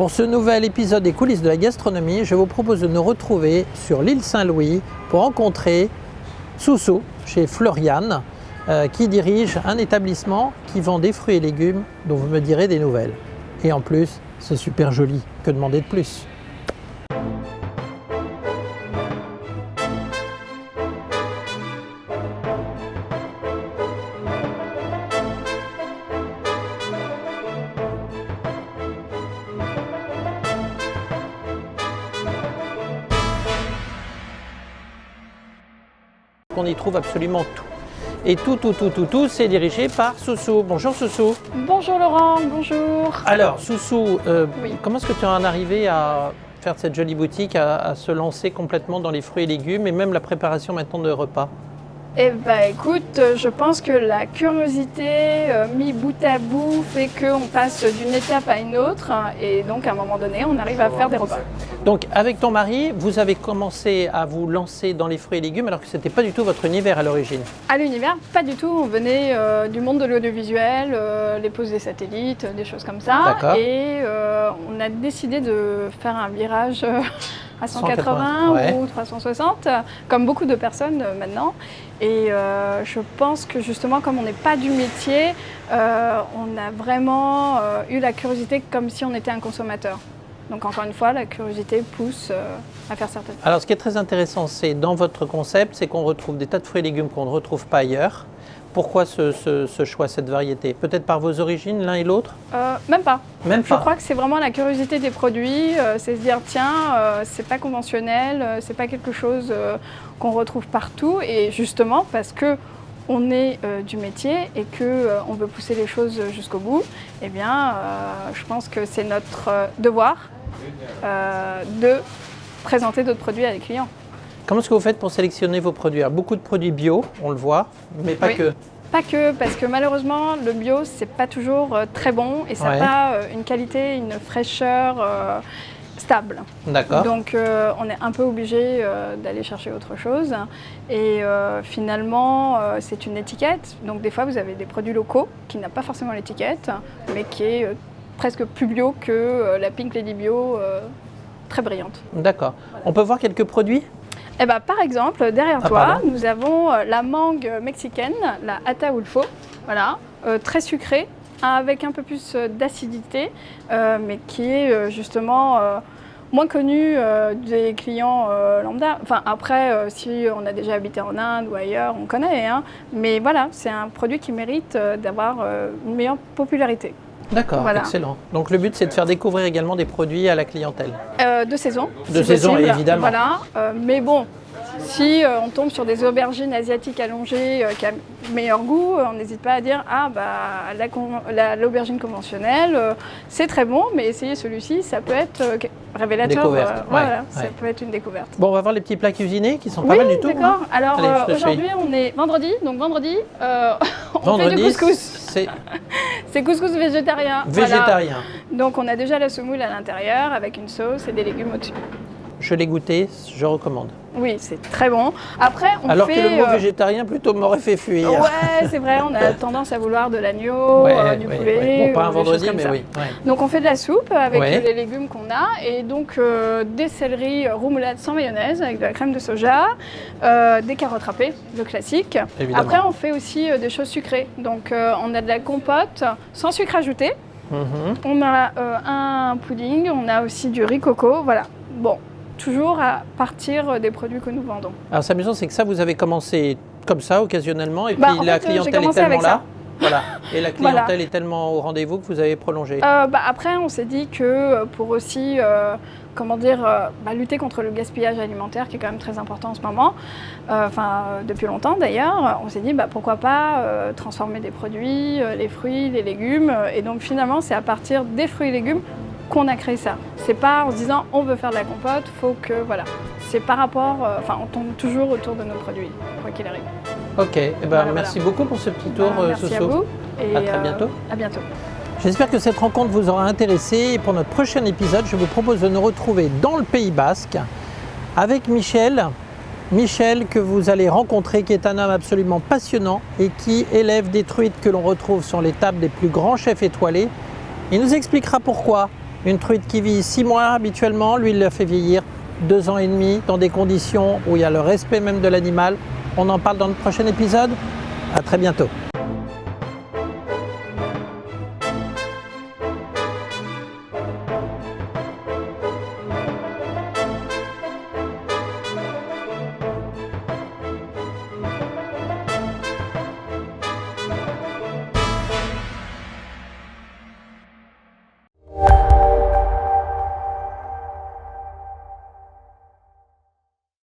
Pour ce nouvel épisode des coulisses de la gastronomie, je vous propose de nous retrouver sur l'île Saint-Louis pour rencontrer Soussou chez Floriane qui dirige un établissement qui vend des fruits et légumes dont vous me direz des nouvelles. Et en plus, c'est super joli. Que demander de plus ? On y trouve absolument tout. Et tout, c'est dirigé par Soussou. Bonjour Soussou. Bonjour Laurent, bonjour. Alors Soussou, Oui. comment est-ce que tu en es arrivé à faire cette jolie boutique, à se lancer complètement dans les fruits et légumes et même la préparation maintenant de repas ? Eh bien écoute, je pense que la curiosité mis bout à bout fait qu'on passe d'une étape à une autre et donc à un moment donné on arrive à faire des repas. Donc avec ton mari, vous avez commencé à vous lancer dans les fruits et légumes alors que ce n'était pas du tout votre univers à l'origine. À l'univers, pas du tout, on venait du monde de l'audiovisuel, les poses des satellites, des choses comme ça. D'accord. Et on a décidé de faire un virage à 180 ouais. ou 360, comme beaucoup de personnes maintenant. Et je pense que justement, comme on n'est pas du métier, on a vraiment eu la curiosité comme si on était un consommateur. Donc encore une fois, la curiosité pousse à faire certaines choses. Alors ce qui est très intéressant, c'est dans votre concept, c'est qu'on retrouve des tas de fruits et légumes qu'on ne retrouve pas ailleurs. Pourquoi ce choix, cette variété ? Peut-être par vos origines, l'un et l'autre ? Même pas. Même pas. Je crois que c'est vraiment la curiosité des produits, c'est se dire tiens, c'est pas conventionnel, c'est pas quelque chose qu'on retrouve partout. Et justement parce que on est du métier et que on veut pousser les choses jusqu'au bout, eh bien, je pense que c'est notre devoir de présenter d'autres produits à les clients. Comment est-ce que vous faites pour sélectionner vos produits ? Alors, beaucoup de produits bio, on le voit, mais pas Oui. que. Pas que, parce que malheureusement, le bio, c'est pas toujours très bon et ça n'a Ouais. pas une qualité, une fraîcheur stable. D'accord. Donc, on est un peu obligé d'aller chercher autre chose. Et finalement, c'est une étiquette. Donc, des fois, vous avez des produits locaux qui n'ont pas forcément l'étiquette, mais qui est presque plus bio que la Pink Lady Bio, très brillante. D'accord. On peut voir quelques produits ? Eh ben, par exemple, derrière Ah, toi, pardon. nous avons la mangue mexicaine, la Ataulfo, voilà, très sucrée, avec un peu plus d'acidité, mais qui est justement moins connue des clients lambda. Enfin, après, si on a déjà habité en Inde ou ailleurs, on connaît, hein, mais voilà, c'est un produit qui mérite d'avoir une meilleure popularité. D'accord, Voilà. excellent. Donc le but, c'est de faire découvrir également des produits à la clientèle. De saison. De si saison, possible. évidemment. Voilà, mais bon, si on tombe sur des aubergines asiatiques allongées qui a meilleur goût, on n'hésite pas à dire ah bah l'aubergine conventionnelle, c'est très bon, mais essayez celui-ci, ça peut être révélateur. Découverte, Voilà, ça ouais. peut être une découverte. Bon, on va voir les petits plats cuisinés qui sont pas Oui, mal du tout. d'accord. Alors Allez, je te suis. aujourd'hui, on est vendredi, donc vendredi, on fait Vendredi, du couscous. c'est C'est couscous végétarien. Voilà. végétarien. Donc on a déjà la semoule à l'intérieur avec une sauce et des légumes au-dessus. Je l'ai goûté, je recommande. Oui, c'est très bon. Après, on Alors fait... que le mot végétarien plutôt m'aurait fait fuir. Ouais, c'est vrai, on a tendance à vouloir de l'agneau, Ouais, du ouais, poulet. ouais. Bon, pas un ou des vendredi, choses comme mais ça. oui. Ouais. Donc on fait de la soupe avec Ouais. les légumes qu'on a et donc des céleris roumoulades sans mayonnaise avec de la crème de soja, des carottes râpées, le classique. Évidemment. Après, on fait aussi des choses sucrées. Donc on a de la compote sans sucre ajouté. Mhm. On a un pudding, on a aussi du riz coco, voilà. Bon, toujours à partir des produits que nous vendons. Alors, c'est amusant, c'est que ça, vous avez commencé comme ça, occasionnellement, et Bah, puis en la fait, j'ai clientèle est commencé tellement avec là. ça. Voilà. Et la clientèle Voilà. est tellement au rendez-vous que vous avez prolongé. Après, on s'est dit que pour aussi lutter contre le gaspillage alimentaire, qui est quand même très important en ce moment, depuis longtemps d'ailleurs, on s'est dit pourquoi pas transformer des produits, les fruits, les légumes. Et donc finalement, c'est à partir des fruits et légumes qu'on a créé ça. C'est pas en se disant on veut faire de la compote, faut que voilà. C'est par rapport, on tombe toujours autour de nos produits, quoi qu'il arrive. Ok, merci beaucoup pour ce petit tour, Merci Soussou. à vous. Et À très bientôt. À bientôt. J'espère que cette rencontre vous aura intéressé. Et pour notre prochain épisode, je vous propose de nous retrouver dans le Pays Basque avec Michel. Michel que vous allez rencontrer, qui est un homme absolument passionnant et qui élève des truites que l'on retrouve sur les tables des plus grands chefs étoilés. Il nous expliquera pourquoi Une truite qui vit 6 mois habituellement, lui il la fait vieillir 2 ans et demi dans des conditions où il y a le respect même de l'animal. On en parle dans le prochain épisode. À très bientôt.